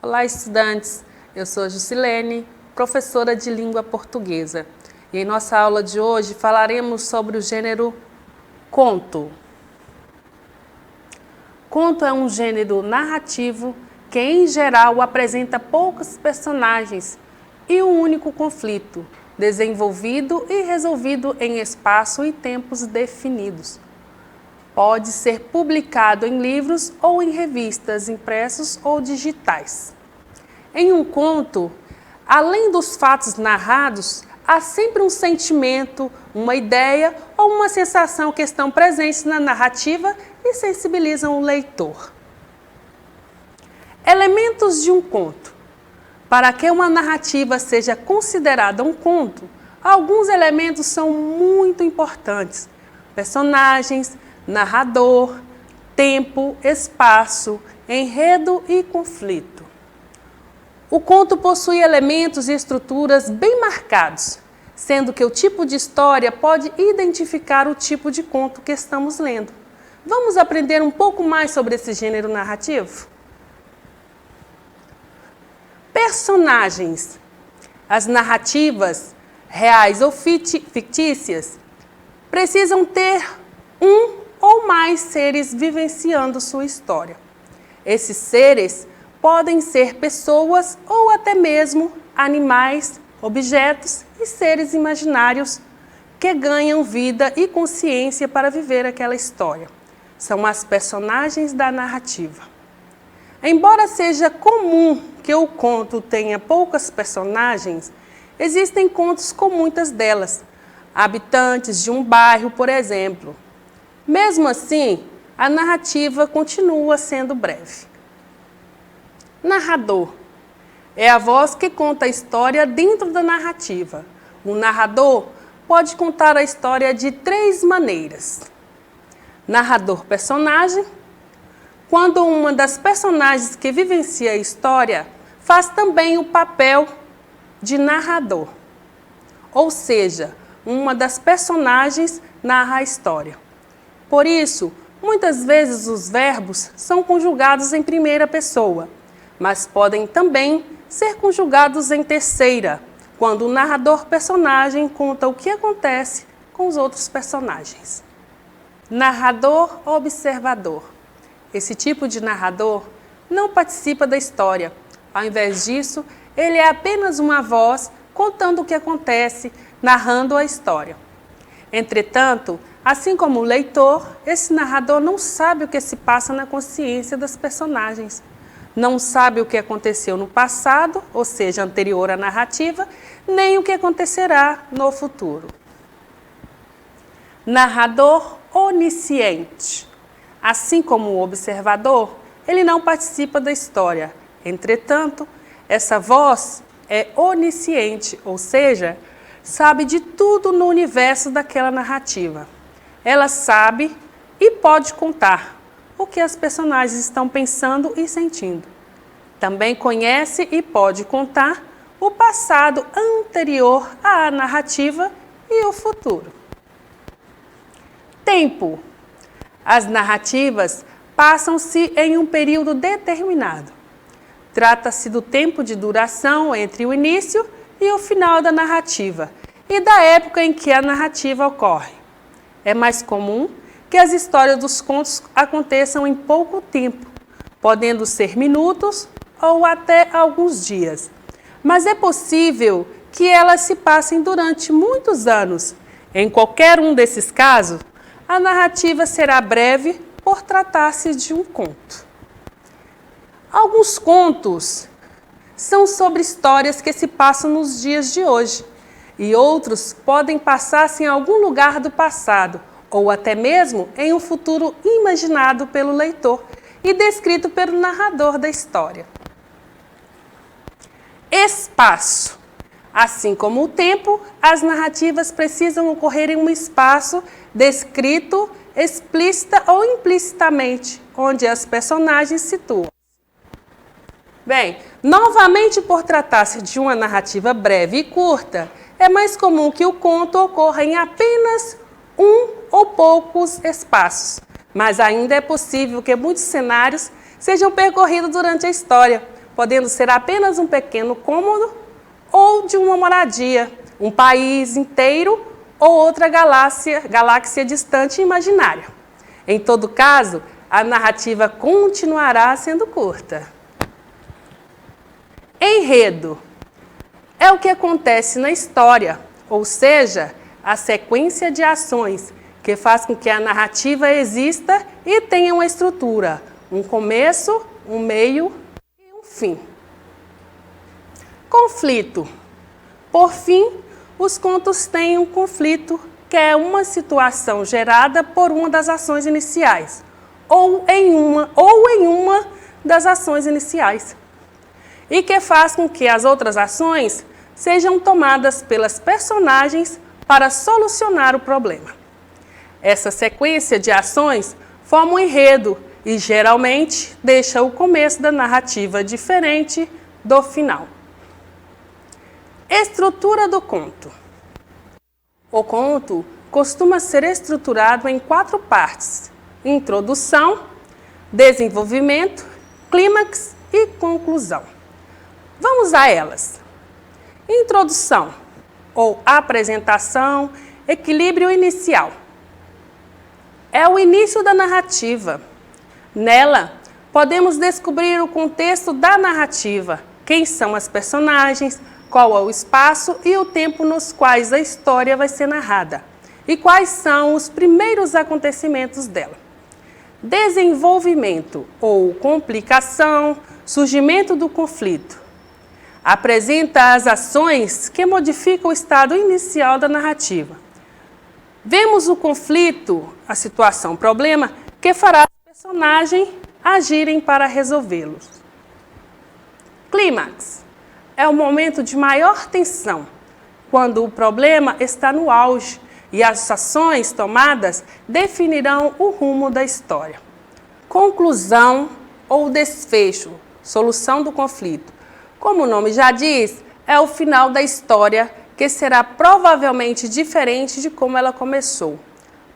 Olá, estudantes! Eu sou a Jusilene, professora de língua portuguesa. E em nossa aula de hoje falaremos sobre o gênero conto. Conto é um gênero narrativo que, em geral, apresenta poucos personagens e um único conflito, desenvolvido e resolvido em espaço e tempos definidos. Pode ser publicado em livros ou em revistas impressos ou digitais. Em um conto, além dos fatos narrados, há sempre um sentimento, uma ideia ou uma sensação que estão presentes na narrativa e sensibilizam o leitor. Elementos de um conto. Para que uma narrativa seja considerada um conto, alguns elementos são muito importantes: personagens, narrador, tempo, espaço, enredo e conflito. O conto possui elementos e estruturas bem marcados, sendo que o tipo de história pode identificar o tipo de conto que estamos lendo. Vamos aprender um pouco mais sobre esse gênero narrativo? Personagens. As narrativas, reais ou fictícias, precisam ter um ou mais seres vivenciando sua história. Esses seres podem ser pessoas ou até mesmo animais, objetos e seres imaginários que ganham vida e consciência para viver aquela história. São as personagens da narrativa. Embora seja comum que o conto tenha poucas personagens, existem contos com muitas delas. Habitantes de um bairro, por exemplo. Mesmo assim, a narrativa continua sendo breve. Narrador. É a voz que conta a história dentro da narrativa. O narrador pode contar a história de 3 maneiras. Narrador-personagem. Quando uma das personagens que vivencia a história faz também o papel de narrador. Ou seja, uma das personagens narra a história. Por isso, muitas vezes os verbos são conjugados em primeira pessoa, mas podem também ser conjugados em terceira, quando o narrador-personagem conta o que acontece com os outros personagens. Narrador-observador. Esse tipo de narrador não participa da história. Ao invés disso, ele é apenas uma voz contando o que acontece, narrando a história. Entretanto, assim como o leitor, esse narrador não sabe o que se passa na consciência das personagens. Não sabe o que aconteceu no passado, ou seja, anterior à narrativa, nem o que acontecerá no futuro. Narrador onisciente. Assim como o observador, ele não participa da história. Entretanto, essa voz é onisciente, ou seja, sabe de tudo no universo daquela narrativa. Ela sabe e pode contar o que as personagens estão pensando e sentindo. Também conhece e pode contar o passado anterior à narrativa e o futuro. Tempo. As narrativas passam-se em um período determinado. Trata-se do tempo de duração entre o início e o final da narrativa e da época em que a narrativa ocorre. É mais comum que as histórias dos contos aconteçam em pouco tempo, podendo ser minutos ou até alguns dias. Mas é possível que elas se passem durante muitos anos. Em qualquer um desses casos, a narrativa será breve por tratar-se de um conto. Alguns contos são sobre histórias que se passam nos dias de hoje, e outros podem passar-se em algum lugar do passado, ou até mesmo em um futuro imaginado pelo leitor e descrito pelo narrador da história. Espaço. Assim como o tempo, as narrativas precisam ocorrer em um espaço descrito explícita ou implicitamente, onde as personagens situam. Bem, novamente por tratar-se de uma narrativa breve e curta, é mais comum que o conto ocorra em apenas um ou poucos espaços, mas ainda é possível que muitos cenários sejam percorridos durante a história. podendo ser apenas um pequeno cômodo ou de uma moradia, um país inteiro ou outra galáxia distante e imaginária. Em todo caso, a narrativa continuará sendo curta. Enredo é o que acontece na história, ou seja, a sequência de ações que faz com que a narrativa exista e tenha uma estrutura, um começo, um meio e um fim. Conflito. Por fim, os contos têm um conflito, que é uma situação gerada por uma das ações iniciais, ou em uma das ações iniciais, e que faz com que as outras ações sejam tomadas pelas personagens para solucionar o problema. Essa sequência de ações forma um enredo e, geralmente, deixa o começo da narrativa diferente do final. Estrutura do conto. O conto costuma ser estruturado em 4 partes: introdução, desenvolvimento, clímax e conclusão. Vamos a elas. Introdução, ou apresentação, equilíbrio inicial. É o início da narrativa. Nela, podemos descobrir o contexto da narrativa, quem são as personagens, qual é o espaço e o tempo nos quais a história vai ser narrada, e quais são os primeiros acontecimentos dela. Desenvolvimento, ou complicação, surgimento do conflito. Apresenta as ações que modificam o estado inicial da narrativa. Vemos o conflito, a situação, problema, que fará o personagem agirem para resolvê-los. Clímax é o momento de maior tensão, quando o problema está no auge e as ações tomadas definirão o rumo da história. Conclusão ou desfecho, solução do conflito. Como o nome já diz, é o final da história, que será provavelmente diferente de como ela começou.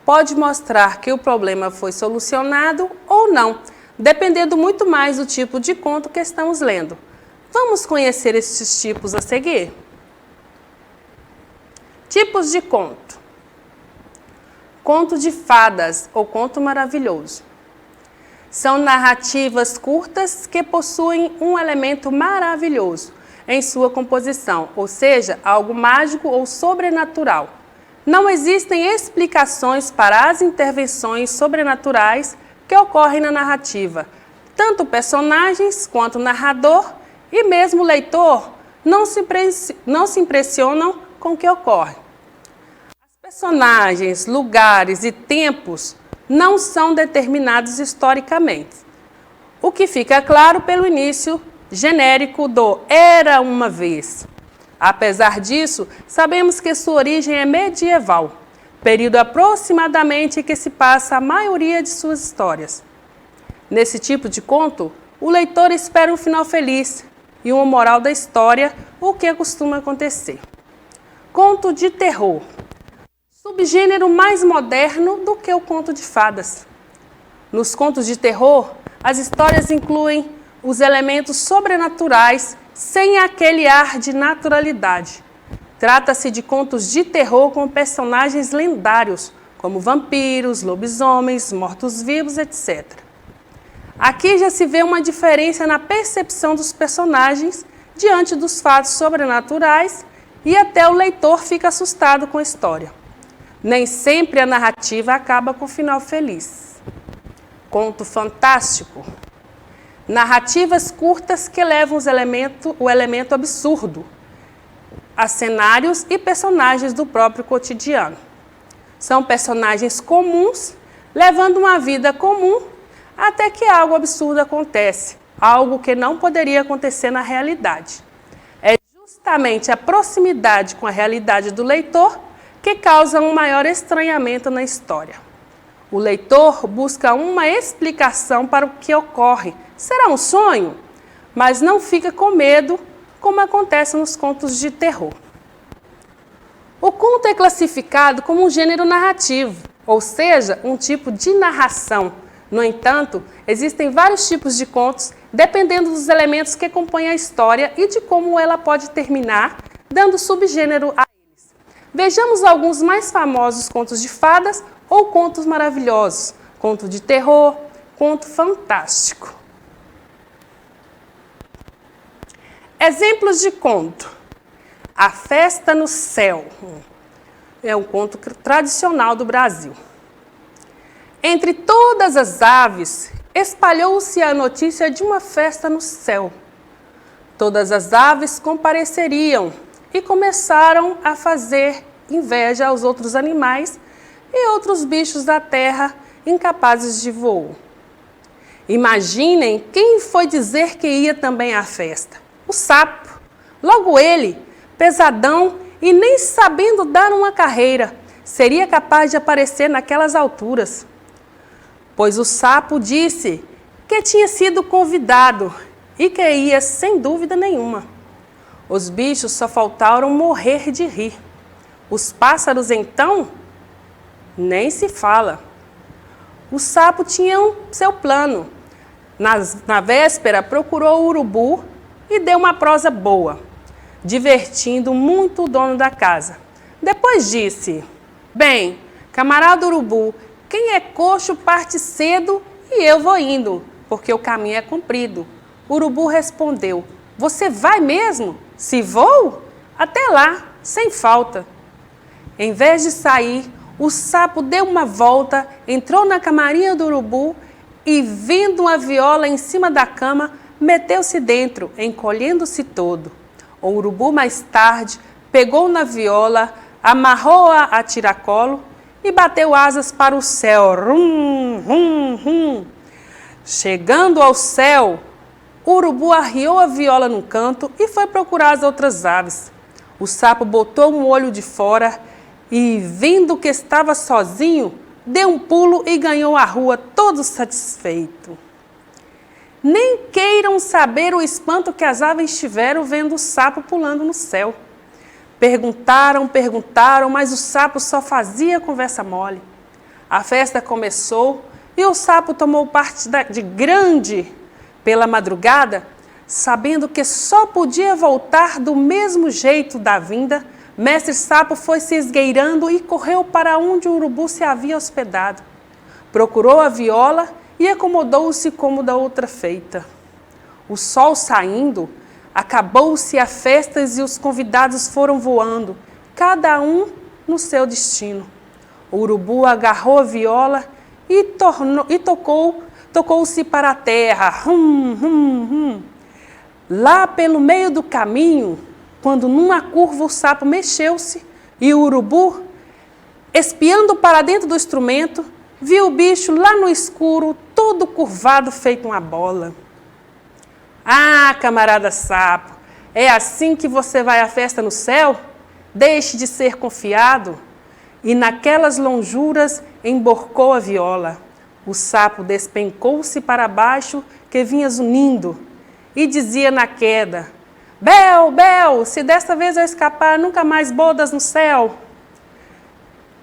Pode mostrar que o problema foi solucionado ou não, dependendo muito mais do tipo de conto que estamos lendo. Vamos conhecer esses tipos a seguir? Tipos de conto. Conto de fadas ou conto maravilhoso. São narrativas curtas que possuem um elemento maravilhoso em sua composição, ou seja, algo mágico ou sobrenatural. Não existem explicações para as intervenções sobrenaturais que ocorrem na narrativa. Tanto personagens quanto narrador e mesmo o leitor não se impressionam com o que ocorre. As personagens, lugares e tempos não são determinados historicamente, o que fica claro pelo início genérico do Era uma Vez. Apesar disso, sabemos que sua origem é medieval, período aproximadamente que se passa a maioria de suas histórias. Nesse tipo de conto, o leitor espera um final feliz e uma moral da história, o que costuma acontecer. Conto de terror. Subgênero mais moderno do que o conto de fadas. Nos contos de terror, as histórias incluem os elementos sobrenaturais sem aquele ar de naturalidade. Trata-se de contos de terror com personagens lendários, como vampiros, lobisomens, mortos-vivos, etc. Aqui já se vê uma diferença na percepção dos personagens diante dos fatos sobrenaturais e até o leitor fica assustado com a história. Nem sempre a narrativa acaba com final feliz. Conto fantástico. Narrativas curtas que levam o elemento absurdo a cenários e personagens do próprio cotidiano. São personagens comuns, levando uma vida comum até que algo absurdo acontece, algo que não poderia acontecer na realidade. É justamente a proximidade com a realidade do leitor que causa um maior estranhamento na história. O leitor busca uma explicação para o que ocorre. Será um sonho? Mas não fica com medo, como acontece nos contos de terror. O conto é classificado como um gênero narrativo, ou seja, um tipo de narração. No entanto, existem vários tipos de contos dependendo dos elementos que compõem a história e de como ela pode terminar, dando subgênero a eles. Vejamos alguns mais famosos contos de fadas ou contos maravilhosos, conto de terror, conto fantástico. Exemplos de conto. A Festa no Céu. É um conto tradicional do Brasil. Entre todas as aves, espalhou-se a notícia de uma festa no céu. Todas as aves compareceriam e começaram a fazer inveja aos outros animais e outros bichos da terra incapazes de voo. Imaginem quem foi dizer que ia também à festa. O sapo. Logo ele, pesadão e nem sabendo dar uma carreira, seria capaz de aparecer naquelas alturas. Pois o sapo disse que tinha sido convidado e que ia sem dúvida nenhuma. Os bichos só faltaram morrer de rir. Os pássaros, então, nem se fala. O sapo tinha seu plano. Na véspera, procurou o urubu e deu uma prosa boa, divertindo muito o dono da casa. Depois disse: bem, camarada urubu, quem é coxo parte cedo e eu vou indo, porque o caminho é comprido. O urubu respondeu: você vai mesmo? Se vou? Até lá, sem falta. Em vez de sair, o sapo deu uma volta, entrou na camarinha do urubu e, vendo uma viola em cima da cama, meteu-se dentro, encolhendo-se todo. O urubu, mais tarde, pegou na viola, amarrou-a a tiracolo e bateu asas para o céu. Rum, rum, rum. Chegando ao céu, o urubu arriou a viola num canto e foi procurar as outras aves. O sapo botou um olho de fora e, vendo que estava sozinho, deu um pulo e ganhou a rua todo satisfeito. Nem queiram saber o espanto que as aves tiveram vendo o sapo pulando no céu. Perguntaram, mas o sapo só fazia conversa mole. A festa começou e o sapo tomou parte de grande pela madrugada, sabendo que só podia voltar do mesmo jeito da vinda. Mestre Sapo foi se esgueirando e correu para onde o urubu se havia hospedado. Procurou a viola e acomodou-se como da outra feita. O sol saindo, acabou-se a festa e os convidados foram voando, cada um no seu destino. O urubu agarrou a viola e tocou-se para a terra. Hum, hum, hum. Lá pelo meio do caminho, quando numa curva o sapo mexeu-se e o urubu, espiando para dentro do instrumento, viu o bicho lá no escuro, todo curvado, feito uma bola. Ah, camarada sapo, é assim que você vai à festa no céu? Deixe de ser confiado. E naquelas lonjuras emborcou a viola. O sapo despencou-se para baixo, que vinha zunindo, e dizia na queda: Bel, Bel, se desta vez eu escapar, nunca mais bodas no céu.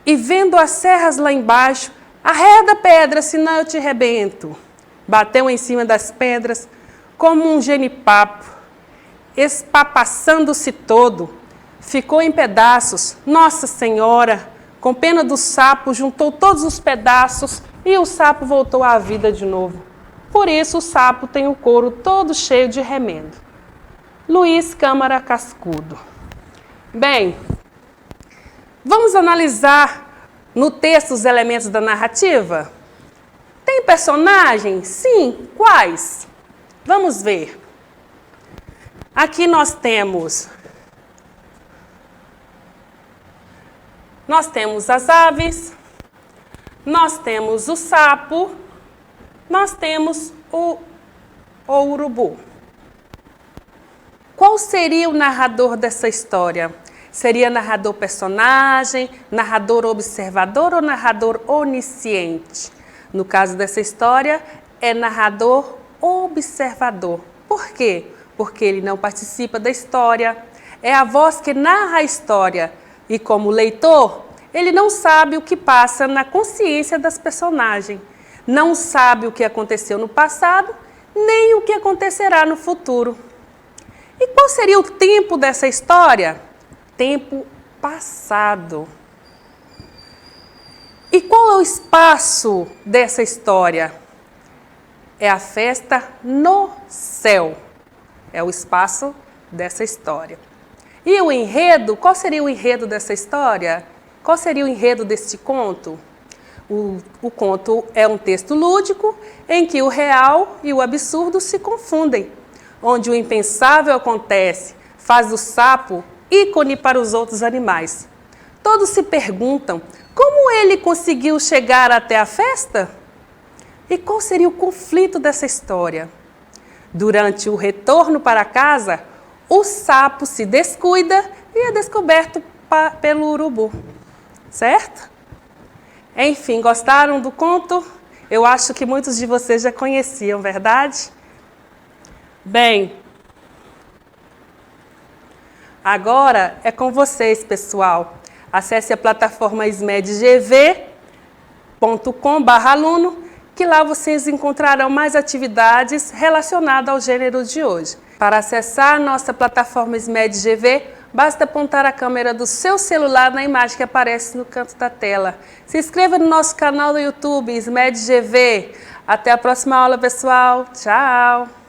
E vendo as serras lá embaixo, arreda pedra, senão eu te rebento. Bateu em cima das pedras, como um genipapo, espapaçando-se todo. Ficou em pedaços. Nossa Senhora, com pena do sapo, juntou todos os pedaços e o sapo voltou à vida de novo. Por isso o sapo tem o couro todo cheio de remendo. Luiz Câmara Cascudo. Bem, vamos analisar no texto os elementos da narrativa? Tem personagens? Sim. Quais? Vamos ver. Aqui nós temos as aves, nós temos o sapo, nós temos o urubu. Qual seria o narrador dessa história? Seria narrador personagem, narrador observador ou narrador onisciente? No caso dessa história, é narrador observador. Por quê? Porque ele não participa da história, é a voz que narra a história. E como leitor, ele não sabe o que passa na consciência das personagens, não sabe o que aconteceu no passado, nem o que acontecerá no futuro. E qual seria o tempo dessa história? Tempo passado. E qual é o espaço dessa história? É a festa no céu. É o espaço dessa história. E o enredo, qual seria o enredo dessa história? Qual seria o enredo deste conto? O conto é um texto lúdico em que o real e o absurdo se confundem, onde o impensável acontece, faz do sapo ícone para os outros animais. Todos se perguntam como ele conseguiu chegar até a festa? E qual seria o conflito dessa história? Durante o retorno para casa, o sapo se descuida e é descoberto pelo urubu. Certo? Enfim, gostaram do conto? Eu acho que muitos de vocês já conheciam, verdade? Bem, agora é com vocês, pessoal. Acesse a plataforma smedgv.com/aluno, que lá vocês encontrarão mais atividades relacionadas ao gênero de hoje. Para acessar nossa plataforma SMEDGV, basta apontar a câmera do seu celular na imagem que aparece no canto da tela. Se inscreva no nosso canal do YouTube, SMEDGV. Até a próxima aula, pessoal. Tchau!